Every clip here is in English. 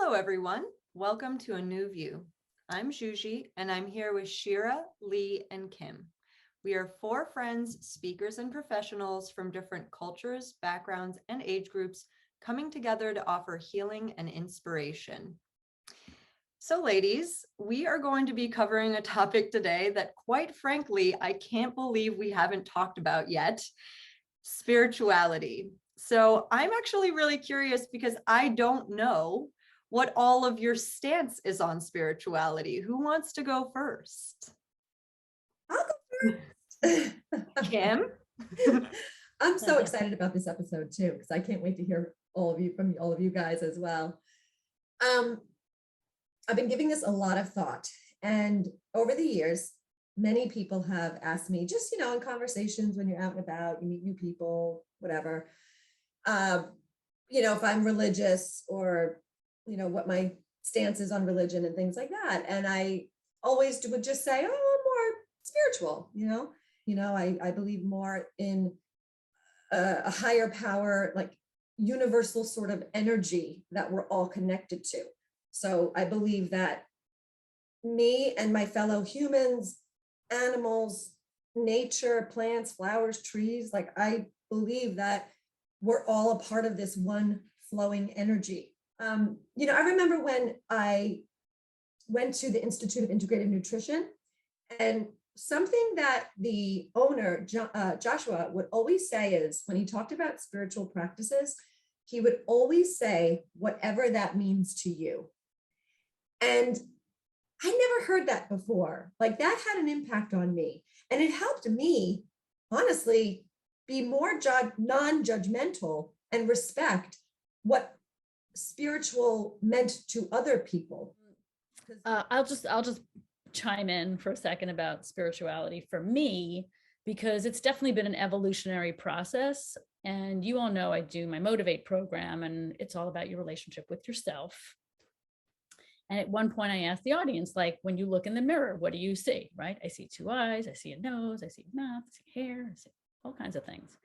Hello, everyone. Welcome to A New View. I'm Juji, and I'm here with Shira, Lee, and Kim. We are four friends, speakers, and professionals from different cultures, backgrounds, and age groups coming together to offer healing and inspiration. So, ladies, we are going to be covering a topic today that, quite frankly, I can't believe we haven't talked about yet: spirituality. So, I'm actually really curious because I don't know what all of your stance is on spirituality. Who wants to go first? I'll go first. Kim? I'm so excited about this episode too, because I can't wait to hear from all of you guys as well. I've been giving this a lot of thought, and over the years, many people have asked me, just in conversations when you're out and about, you meet new people, whatever. If I'm religious or what my stance is on religion and things like that, and I always would just say, "Oh, I'm more spiritual." I believe more in a higher power, like universal sort of energy that we're all connected to. So I believe that me and my fellow humans, animals, nature, plants, flowers, trees, like I believe that we're all a part of this one flowing energy. I remember when I went to the Institute of Integrative Nutrition, and something that the owner, Joshua, would always say is, when he talked about spiritual practices, he would always say, whatever that means to you. And I never heard that before. Like, that had an impact on me. And it helped me, honestly, be more non-judgmental and respect what spiritual meant to other people. I'll just chime in for a second about spirituality for me, because it's definitely been an evolutionary process. And you all know I do my Motivate program, and it's all about your relationship with yourself. And at one point I asked the audience, like, when you look in the mirror, what do you see? Right? I see two eyes, I see a nose, I see a mouth, I see hair, I see all kinds of things.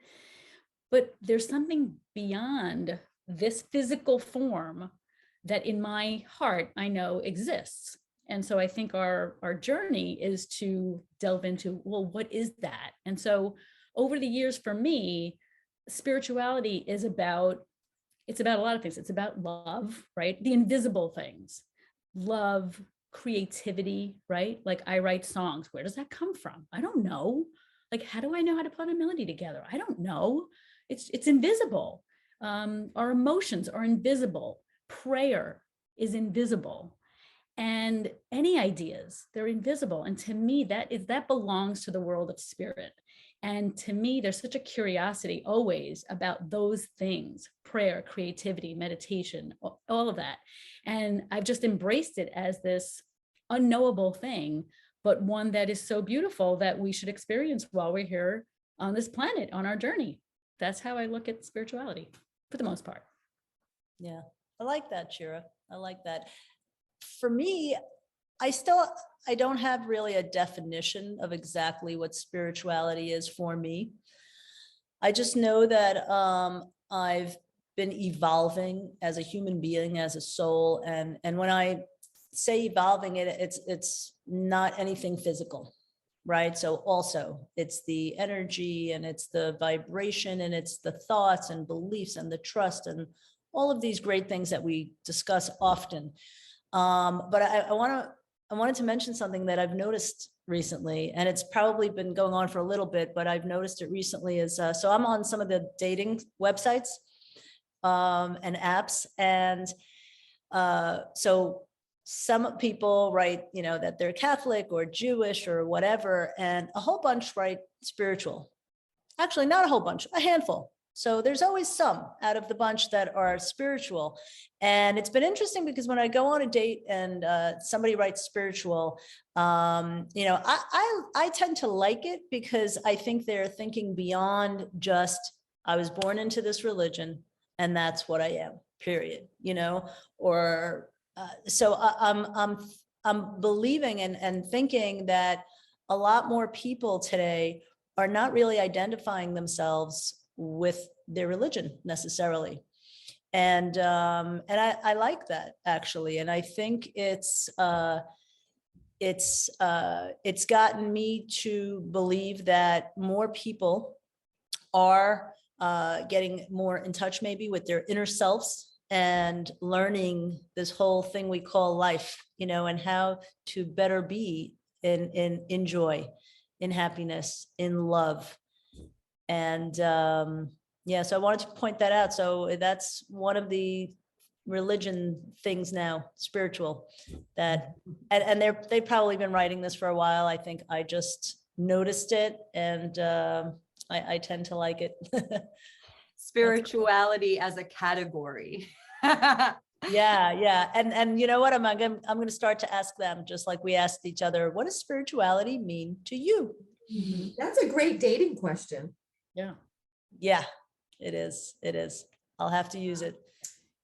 But there's something beyond this physical form that in my heart I know exists. And so I think our journey is to delve into, well, what is that? And so over the years, for me, spirituality is about a lot of things. It's about love, right? The invisible things, love, creativity, right? Like, I write songs. Where does that come from? I don't know. Like, how do I know how to put a melody together? I don't know. It's invisible. Our emotions are invisible. Prayer is invisible. And any ideas, they're invisible. And to me, that belongs to the world of spirit. And to me, there's such a curiosity always about those things: prayer, creativity, meditation, all of that. And I've just embraced it as this unknowable thing, but one that is so beautiful that we should experience while we're here on this planet, on our journey. That's how I look at spirituality, for the most part. Yeah, I like that, Shira. I like that. For me, I don't have really a definition of exactly what spirituality is for me. I just know that I've been evolving as a human being, as a soul, and when I say evolving, it's not anything physical, right? So also it's the energy, and it's the vibration, and it's the thoughts and beliefs and the trust and all of these great things that we discuss often. But I wanted to mention something that I've noticed recently, and it's probably been going on for a little bit, but I've noticed it recently. Is so I'm on some of the dating websites and apps, and so some people write, that they're Catholic or Jewish or whatever, and a whole bunch write spiritual. Actually, not a whole bunch, a handful. So there's always some out of the bunch that are spiritual. And it's been interesting because when I go on a date and somebody writes spiritual, I tend to like it, because I think they're thinking beyond just, I was born into this religion and that's what I am, period, or so I'm believing and thinking that a lot more people today are not really identifying themselves with their religion necessarily. And I like that actually. And I think it's gotten me to believe that more people are getting more in touch maybe with their inner selves and learning this whole thing we call life, and how to better be in joy, in happiness, in love. And yeah, so I wanted to point that out. So that's one of the religion things now, spiritual, that, and they've probably been writing this for a while. I think I just noticed it, and I tend to like it. Spirituality as a category. Yeah. And you know what? I'm going to start to ask them, just like we asked each other, what does spirituality mean to you? That's a great dating question. Yeah. Yeah, it is. It is. I'll have to use it.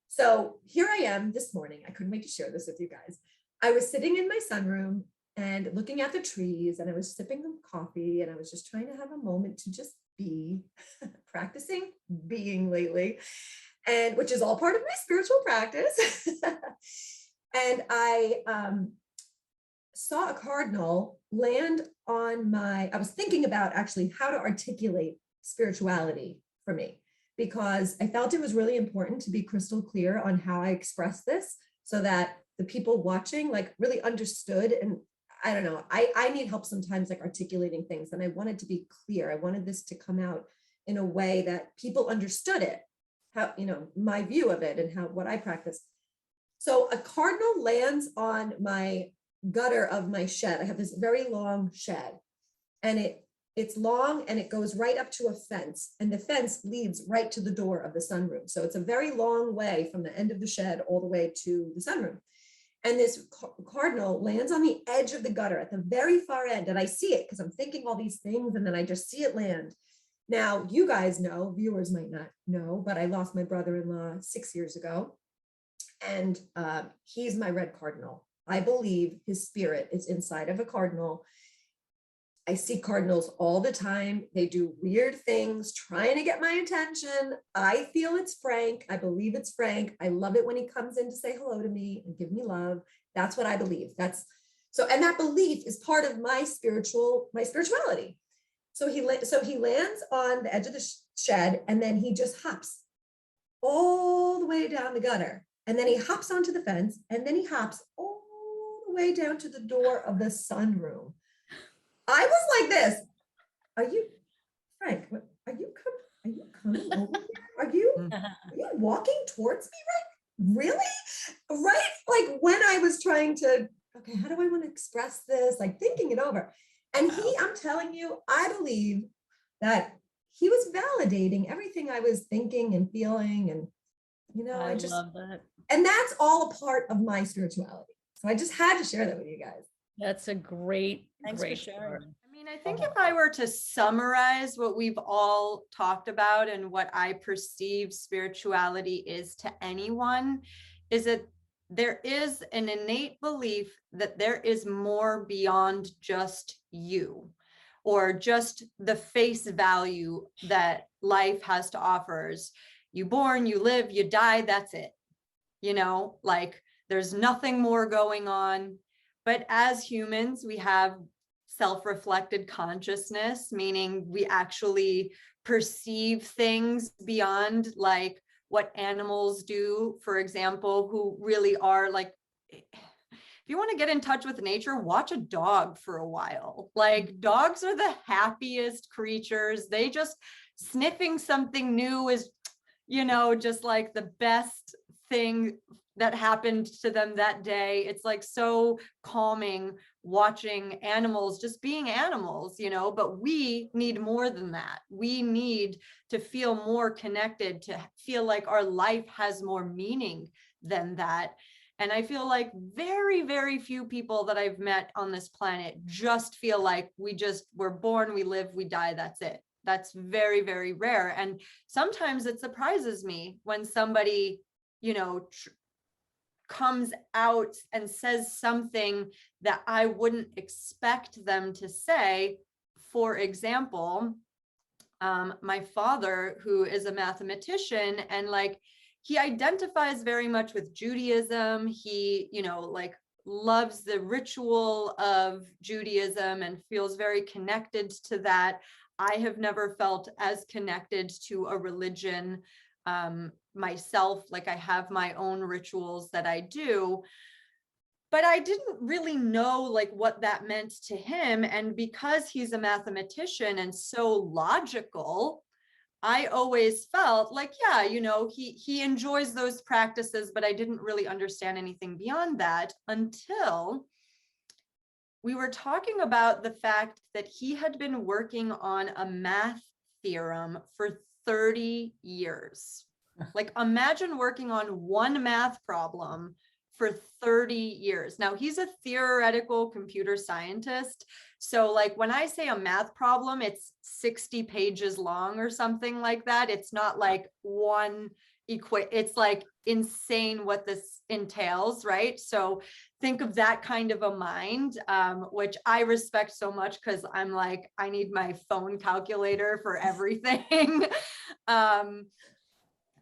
So here I am this morning. I couldn't wait to share this with you guys. I was sitting in my sunroom and looking at the trees, and I was sipping some coffee, and I was just trying to have a moment to just be, practicing being lately, and which is all part of my spiritual practice. And I saw a cardinal land on I was thinking about actually how to articulate spirituality for me, because I felt it was really important to be crystal clear on how I express this so that the people watching like really understood. And I don't know, I need help sometimes like articulating things, and I wanted to be clear. I wanted this to come out in a way that people understood it, how, my view of it and what I practice. So a cardinal lands on my gutter of my shed. I have this very long shed, and it's long, and it goes right up to a fence, and the fence leads right to the door of the sunroom. So it's a very long way from the end of the shed all the way to the sunroom. And this cardinal lands on the edge of the gutter at the very far end. And I see it because I'm thinking all these things, and then I just see it land. Now, you guys know, viewers might not know, but I lost my brother-in-law 6 years ago. And he's my red cardinal. I believe his spirit is inside of a cardinal. I see cardinals all the time. They do weird things trying to get my attention. I feel it's Frank. I believe it's Frank. I love it when he comes in to say hello to me and give me love. That's what I believe. And that belief is part of my spirituality. So he lands on the edge of the shed, and then he just hops all the way down the gutter. And then he hops onto the fence, and then he hops all the way down to the door of the sunroom. I was like this. Frank, are you coming over here? Are you walking towards me, right? Really? Right? Like when I was trying to, okay, how do I want to express this? Like thinking it over. And I'm telling you, I believe that he was validating everything I was thinking and feeling. And, I love that. And that's all a part of my spirituality. So I just had to share that with you guys. That's a great, Thanks great for sharing. story. I mean, I think if I were to summarize what we've all talked about and what I perceive spirituality is to anyone, is that there is an innate belief that there is more beyond just you, or just the face value that life has to offer. You born, you live, you die, that's it. Like there's nothing more going on. But as humans, we have self-reflected consciousness, meaning we actually perceive things beyond like what animals do, for example, who really are like, if you want to get in touch with nature, watch a dog for a while. Like dogs are the happiest creatures. They just sniffing something new is, just like the best thing that happened to them that day. It's like so calming watching animals just being animals, but we need more than that. We need to feel more connected, to feel like our life has more meaning than that. And I feel like very, very few people that I've met on this planet just feel like we're born, we live, we die, that's it. That's very, very rare. And sometimes it surprises me when somebody, comes out and says something that I wouldn't expect them to say. For example, my father, who is a mathematician, and like he identifies very much with Judaism. He, like loves the ritual of Judaism and feels very connected to that. I have never felt as connected to a religion myself. Like I have my own rituals that I do, but I didn't really know like what that meant to him. And because he's a mathematician and so logical, I always felt like, yeah, he enjoys those practices, but I didn't really understand anything beyond that until we were talking about the fact that he had been working on a math theorem for 30 years. Like imagine working on one math problem for 30 years. Now he's a theoretical computer scientist. So like when I say a math problem, it's 60 pages long or something like that. It's not like one it's like insane what this entails, right? So think of that kind of a mind, which I respect so much because I'm like, I need my phone calculator for everything.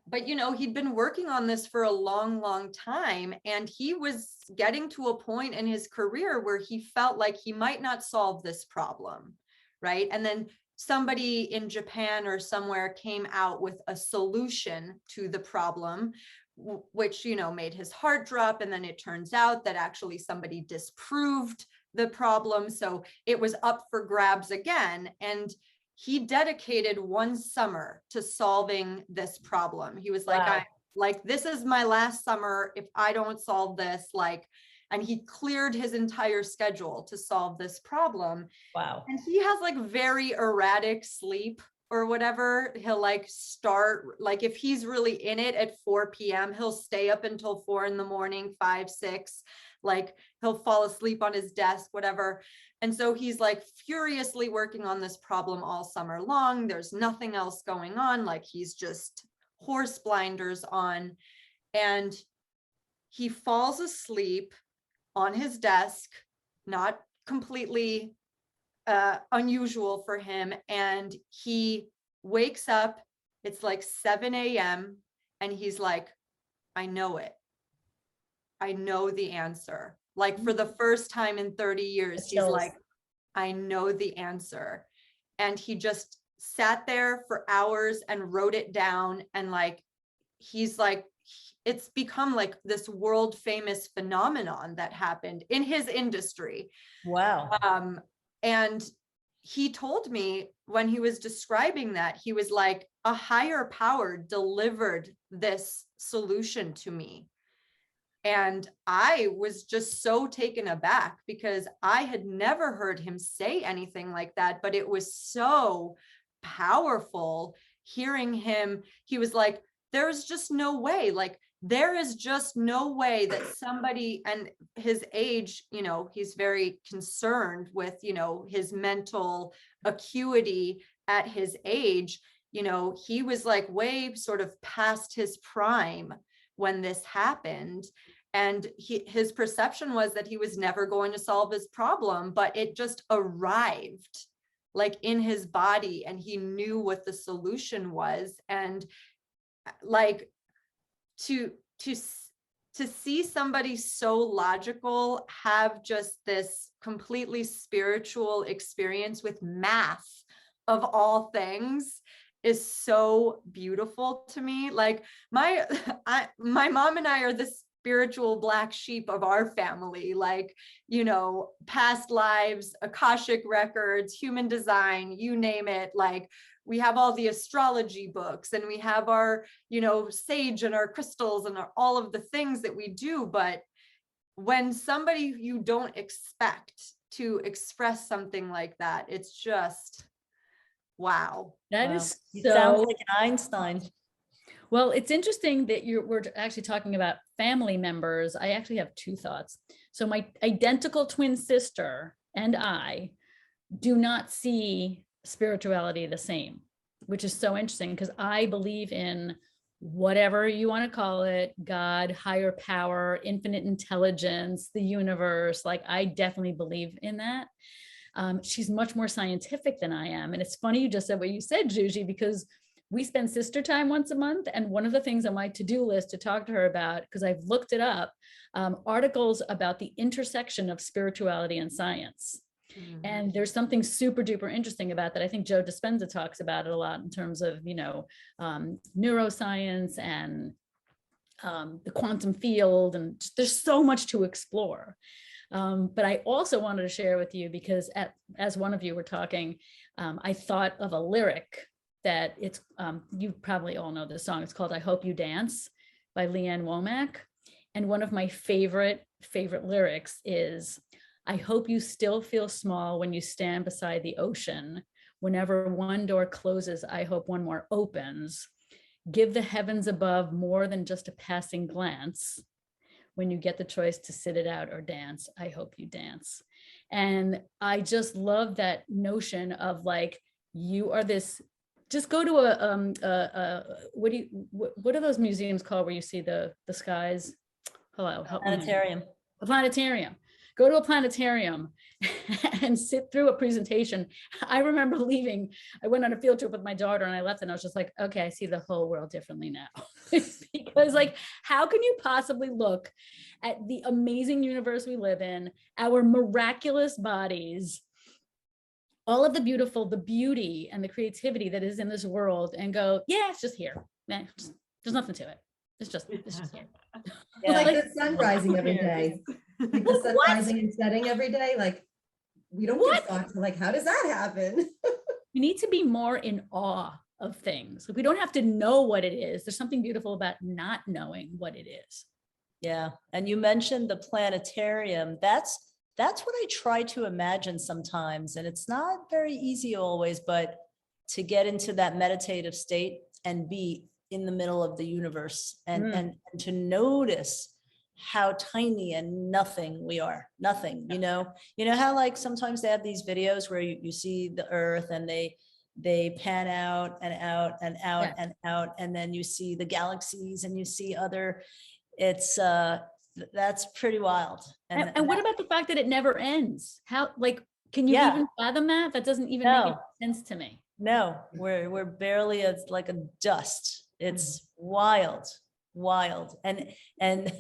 But he'd been working on this for a long, long time, and he was getting to a point in his career where he felt like he might not solve this problem, right? And then somebody in Japan or somewhere came out with a solution to the problem, which made his heart drop. And then it turns out that actually somebody disproved the problem, so it was up for grabs again. And he dedicated one summer to solving this problem. He was like, Wow. This is my last summer. If I don't solve this, and he cleared his entire schedule to solve this problem. Wow. And he has like very erratic sleep or whatever. He'll start, if he's really in it at 4 p.m., he'll stay up until 4 a.m, 5, 6, he'll fall asleep on his desk, whatever. And so he's furiously working on this problem all summer long. There's nothing else going on. He's just horse blinders on. And he falls asleep on his desk, not completely unusual for him. And he wakes up, it's 7 a.m. and he's like, I know it. I know the answer. For the first time in 30 years, he's like, I know the answer. And he just sat there for hours and wrote it down. And he's it's become this world famous phenomenon that happened in his industry. Wow. And he told me when he was describing that, he was like, a higher power delivered this solution to me. And I was just so taken aback because I had never heard him say anything like that, but it was so powerful hearing him. He was like, there's just no way, there is just no way that somebody, and his age, he's very concerned with, his mental acuity at his age. He was way sort of past his prime when this happened. And his perception was that he was never going to solve his problem, but it just arrived in his body and he knew what the solution was. And to see somebody so logical have just this completely spiritual experience with math of all things is so beautiful to me. My mom and I are the spiritual black sheep of our family, past lives, Akashic records, human design, you name it. We have all the astrology books and we have our, sage and our crystals and all of the things that we do. But when somebody you don't expect to express something like that, it's just, wow. That Wow. is He sounds so like an Einstein. well. It's interesting that we're actually talking about family members. I actually have two thoughts. So my identical twin sister and I do not see spirituality the same, which is so interesting because I believe in whatever you want to call it, God, higher power, infinite intelligence, the universe. I definitely believe in that. She's much more scientific than I am. And it's funny you just said what you said, Juji, because we spend sister time once a month. And one of the things on my to-do list to talk to her about, because I've looked it up, articles about the intersection of spirituality and science. And there's something super duper interesting about that. I think Joe Dispenza talks about it a lot in terms of, neuroscience and the quantum field, and there's so much to explore. But I also wanted to share with you because as one of you were talking, I thought of a lyric that you probably all know this song. It's called "I Hope You Dance" by Leanne Womack. And one of my favorite lyrics is, "I hope you still feel small when you stand beside the ocean. Whenever one door closes, I hope one more opens. Give the heavens above more than just a passing glance. When you get the choice to sit it out or dance, I hope you dance." And I just love that notion of like, you are this, just go to what are those museums called where you see the skies? Hello, help me. Planetarium. A planetarium. Go to a planetarium and sit through a presentation. I remember leaving, I went on a field trip with my daughter and I left and I was just like, okay, I see the whole world differently now. Because like, how can you possibly look at the amazing universe we live in, our miraculous bodies, all of the beauty and the creativity that is in this world and go, yeah, it's just here. There's nothing to it. It's just here. Yeah. Like the sun rising every day. Like the sun rising and setting every day. Like we don't give thought to like, how does that happen? We need to be more in awe of things. Like we don't have to know what it is. There's something beautiful about not knowing what it is. Yeah. And you mentioned the planetarium. That's what I try to imagine sometimes. And it's not very easy always, but to get into that meditative state and be in the middle of the universe and to notice how tiny and nothing we are. Nothing, you know how like sometimes they have these videos where you see the earth and they pan out and out and out Yeah. and out, and then you see the galaxies and you see other, it's that's pretty wild. And what about the fact that it never ends? How, like, can you Yeah. even fathom that? That doesn't even make No. any sense to me. No, we're barely as like a dust. It's wild. And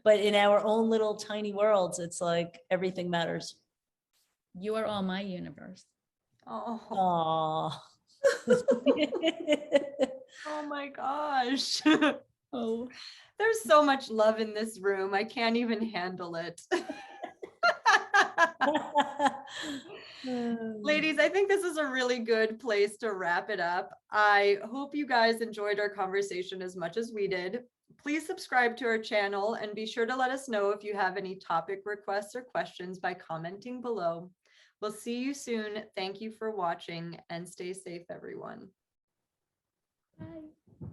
but in our own little tiny worlds, it's like everything matters. You are all my universe. Oh, Aw. oh my gosh. Oh, There's so much love in this room. I can't even handle it. Ladies, I think this is a really good place to wrap it up. I hope you guys enjoyed our conversation as much as we did. Please subscribe to our channel and be sure to let us know if you have any topic requests or questions by commenting below. We'll see you soon. Thank you for watching and stay safe, everyone. bye.